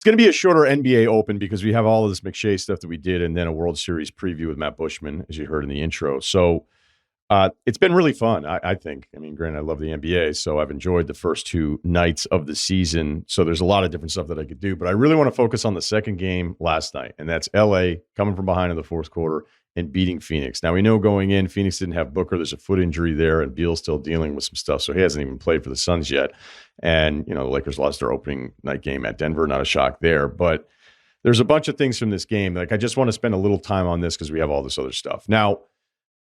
It's going to be a shorter NBA Open because we have all of this McShay stuff that we did and then a World Series preview with Matt Bushman, as you heard in the intro. So it's been really fun, I think. I mean, granted, I love the NBA, so I've enjoyed the first two nights of the season. So there's a lot of different stuff that I could do. But I really want to focus on the second game last night, and that's L.A. coming from behind in the fourth quarter and beating Phoenix. Now, we know going in, Phoenix didn't have Booker. There's a foot injury there, and Beal's still dealing with some stuff, so he hasn't even played for the Suns yet. And, the Lakers lost their opening night game at Denver. Not a shock there. But there's a bunch of things from this game. Like, I just want to spend a little time on this because we have all this other stuff. Now,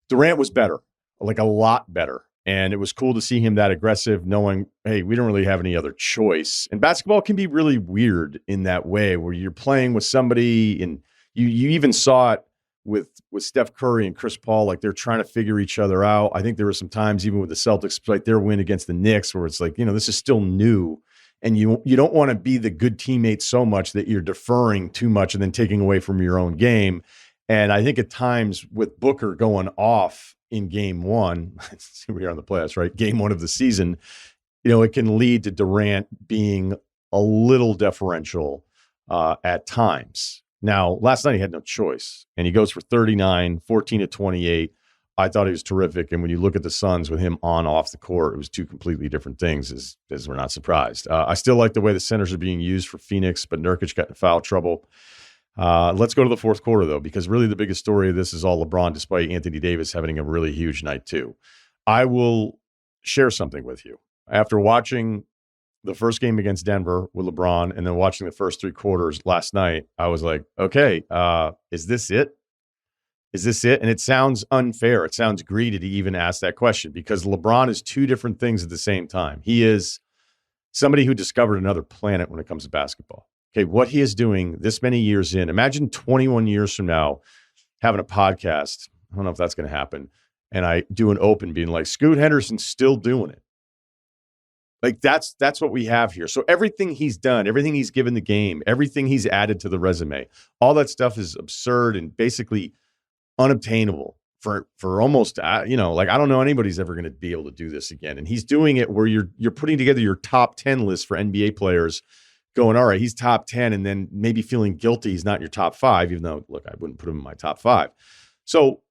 Durant was better, like a lot better. And it was cool to see him that aggressive, knowing, hey, we don't really have any other choice. And basketball can be really weird in that way where you're playing with somebody, and you even saw it with Steph Curry and Chris Paul, like they're trying to figure each other out. I think there were some times even with the Celtics, like their win against the Knicks, where it's like, this is still new. And you don't want to be the good teammate so much that you're deferring too much and then taking away from your own game. And I think at times with Booker going off in game one, we are on the playoffs, right? Game one of the season, it can lead to Durant being a little deferential at times. Now, last night he had no choice, and he goes for 39, 14 to 28. I thought he was terrific. And when you look at the Suns with him on off the court, it was two completely different things, as we're not surprised. I still like the way the centers are being used for Phoenix, but Nurkic got in foul trouble. Let's go to the fourth quarter, though, because really the biggest story of this is all LeBron, despite Anthony Davis having a really huge night, too. I will share something with you. After watching the first game against Denver with LeBron and then watching the first three quarters last night, I was like, okay, is this it? Is this it? And it sounds unfair. It sounds greedy to even ask that question because LeBron is two different things at the same time. He is somebody who discovered another planet when it comes to basketball. Okay, what he is doing this many years in, imagine 21 years from now having a podcast. I don't know if that's going to happen. And I do an open being like, Scoot Henderson's still doing it. Like that's what we have here. So everything he's done, everything he's given the game, everything he's added to the resume, all that stuff is absurd and basically unobtainable for almost, like I don't know anybody's ever going to be able to do this again. And he's doing it where you're putting together your top 10 list for NBA players going, all right, he's top 10 and then maybe feeling guilty he's not in your top 5, even though, look, I wouldn't put him in my top 5. So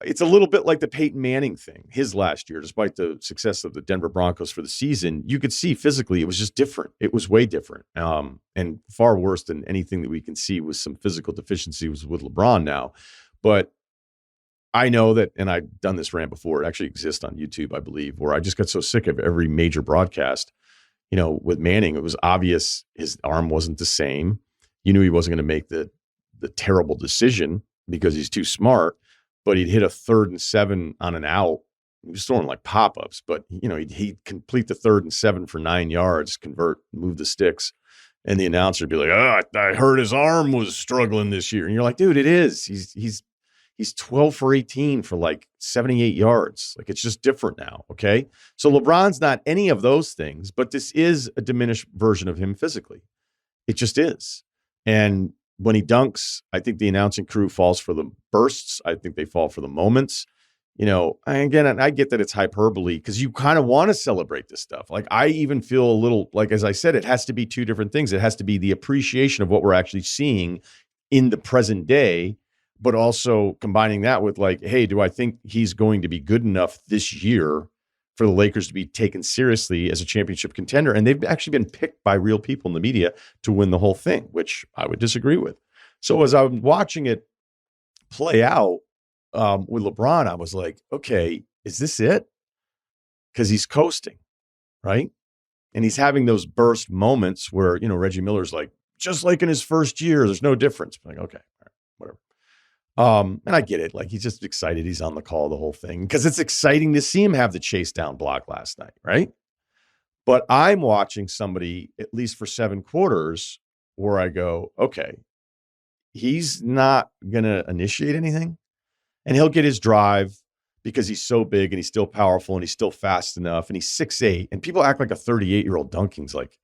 it's a little bit like the Peyton Manning thing, his last year, despite the success of the Denver Broncos for the season, you could see physically it was just different. It was way different and far worse than anything that we can see with some physical deficiencies with LeBron now. But I know that, and I've done this rant before, it actually exists on YouTube, I believe, where I just got so sick of every major broadcast. With Manning, it was obvious his arm wasn't the same. You knew he wasn't going to make the terrible decision because he's too smart. But he'd hit a 3rd and 7 on an out. He was throwing like pop-ups, but he'd complete the 3rd and 7 for 9 yards, move the sticks, and the announcer would be like, I heard his arm was struggling this year. And you're like, dude, it is. He's 12 for 18 for like 78 yards. Like it's just different now. Okay. So LeBron's not any of those things, but this is a diminished version of him physically. It just is. And when he dunks, I think the announcing crew falls for the bursts. I think they fall for the moments. Again, I get that it's hyperbole because you kind of want to celebrate this stuff. Like I even feel a little like, as I said, it has to be two different things. It has to be the appreciation of what we're actually seeing in the present day, but also combining that with like, hey, do I think he's going to be good enough this year for the Lakers to be taken seriously as a championship contender? And they've actually been picked by real people in the media to win the whole thing, which I would disagree with. So as I'm watching it play out with LeBron, I was like, okay, is this it? Because he's coasting, right? And he's having those burst moments where, Reggie Miller's like, just like in his first year, there's no difference. I'm like, okay, all right, whatever. And I get it. Like he's just excited. He's on the call, the whole thing, because it's exciting to see him have the chase down block last night. Right. But I'm watching somebody, at least for 7 quarters, where I go, okay, he's not going to initiate anything and he'll get his drive because he's so big and he's still powerful and he's still fast enough and he's 6'8", and people act like a 38-year-old dunking's like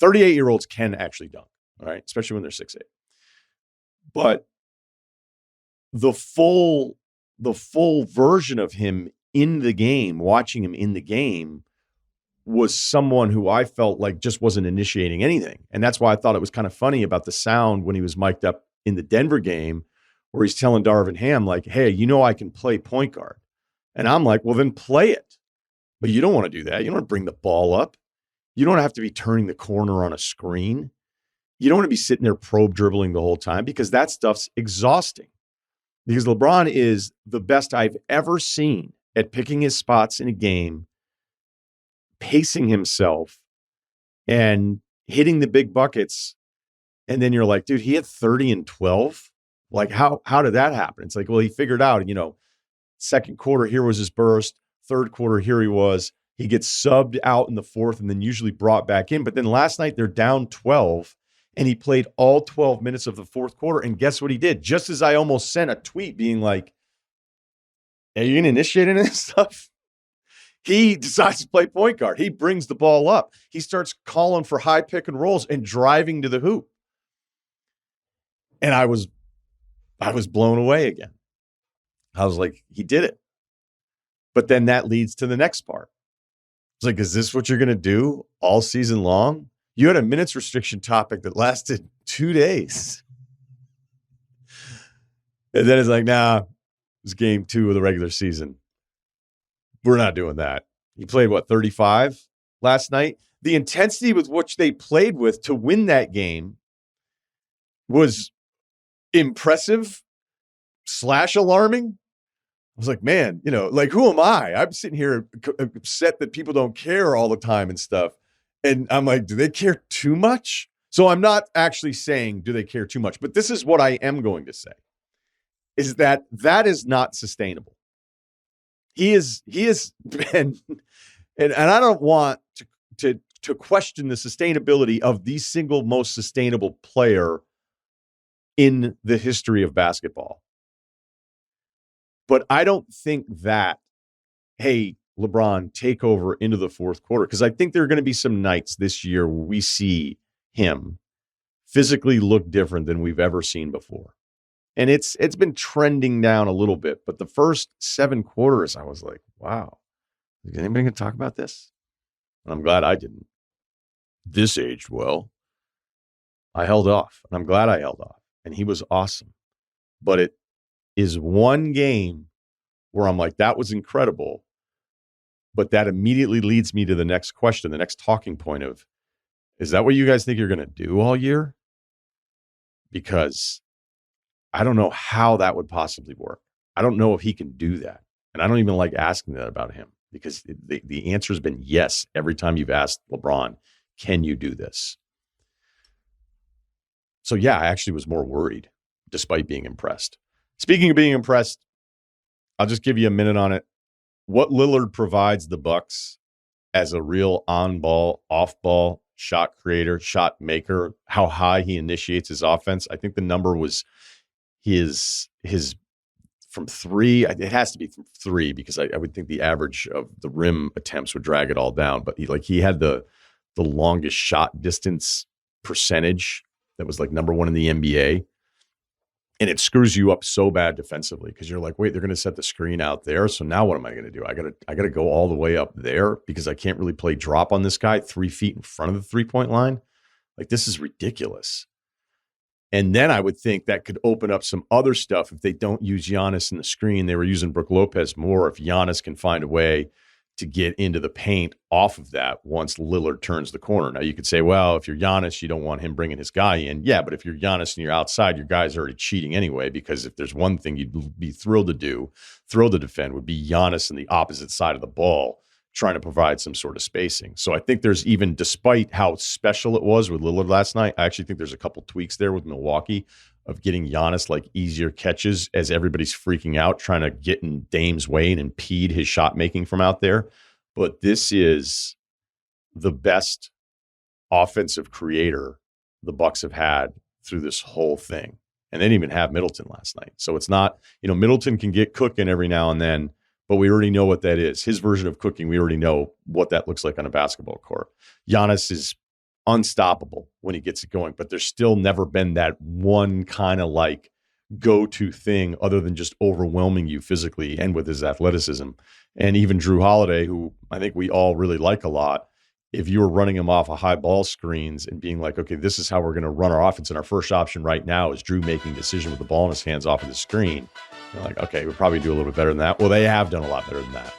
38-year-olds can actually dunk. All right. Especially when they're 6'8". But the full version of him in the game, watching him in the game, was someone who I felt like just wasn't initiating anything. And that's why I thought it was kind of funny about the sound when he was mic'd up in the Denver game, where he's telling Darvin Ham, like, hey, I can play point guard. And I'm like, well, then play it. But you don't want to do that. You don't want to bring the ball up. You don't have to be turning the corner on a screen. You don't want to be sitting there probe dribbling the whole time, because that stuff's exhausting. Because LeBron is the best I've ever seen at picking his spots in a game, pacing himself, and hitting the big buckets. And then you're like, dude, he had 30 and 12. Like, how did that happen? It's like, well, he figured out, second quarter, here was his burst. Third quarter, here he was. He gets subbed out in the fourth and then usually brought back in. But then last night they're down 12 and he played all 12 minutes of the fourth quarter. And guess what he did? Just as I almost sent a tweet being like, are you going to initiate any of this stuff? He decides to play point guard. He brings the ball up. He starts calling for high pick and rolls and driving to the hoop. And I was blown away again. I was like, he did it. But then that leads to the next part. It's like, is this what you're going to do all season long? You had a minutes restriction topic that lasted 2 days. And then it's like, nah, it's game 2 of the regular season. We're not doing that. He played, 35 last night? The intensity with which they played with to win that game was impressive / alarming. I was like, man, who am I? I'm sitting here upset that people don't care all the time and stuff. And I'm like, do they care too much? So I'm not actually saying, do they care too much? But this is what I am going to say, is that is not sustainable. He has been, and I don't want to question the sustainability of the single most sustainable player in the history of basketball. But I don't think that, hey, LeBron, take over into the fourth quarter, because I think there are going to be some nights this year where we see him physically look different than we've ever seen before. And it's been trending down a little bit, but the first 7 quarters, I was like, wow, is anybody going to talk about this? And I'm glad I didn't. This aged well. I held off, and I'm glad I held off. And he was awesome. But it is one game where I'm like, that was incredible. But that immediately leads me to the next question, the next talking point of, is that what you guys think you're going to do all year? Because I don't know how that would possibly work. I don't know if he can do that. And I don't even like asking that about him, because the answer has been yes every time you've asked LeBron, can you do this? So yeah, I actually was more worried despite being impressed. Speaking of being impressed, I'll just give you a minute on it. What Lillard provides the Bucks as a real on-ball, off-ball shot creator, shot maker, how high he initiates his offense. I think the number was his from 3. It has to be from 3, because I would think the average of the rim attempts would drag it all down. But he had the longest shot distance percentage that was like number 1 in the NBA. And it screws you up so bad defensively, because you're like, wait, they're going to set the screen out there. So now what am I going to do? I got to go all the way up there, because I can't really play drop on this guy 3 feet in front of the 3-point line. Like, this is ridiculous. And then I would think that could open up some other stuff if they don't use Giannis in the screen. They were using Brook Lopez more. If Giannis can find a way to get into the paint off of that once Lillard turns the corner. Now, you could say, well, if you're Giannis, you don't want him bringing his guy in. Yeah, but if you're Giannis and you're outside, your guy's already cheating anyway, because if there's one thing you'd be thrilled to defend, would be Giannis on the opposite side of the ball trying to provide some sort of spacing. So I think there's, even despite how special it was with Lillard last night, I actually think there's a couple tweaks there with Milwaukee of getting Giannis like easier catches as everybody's freaking out, trying to get in Dame's way and impede his shot making from out there. But this is the best offensive creator the Bucks have had through this whole thing. And they didn't even have Middleton last night. So it's not, Middleton can get cooking every now and then, but we already know what that is. His version of cooking, we already know what that looks like on a basketball court. Giannis is unstoppable when he gets it going, but there's still never been that one kind of like go-to thing other than just overwhelming you physically and with his athleticism. And even Drew Holiday, who I think we all really like a lot, if you were running them off of high ball screens and being like, okay, this is how we're going to run our offense, and our first option right now is Drew making a decision with the ball in his hands off of the screen, you're like, okay, we'll probably do a little bit better than that. Well, they have done a lot better than that.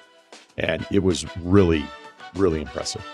And it was really, really impressive.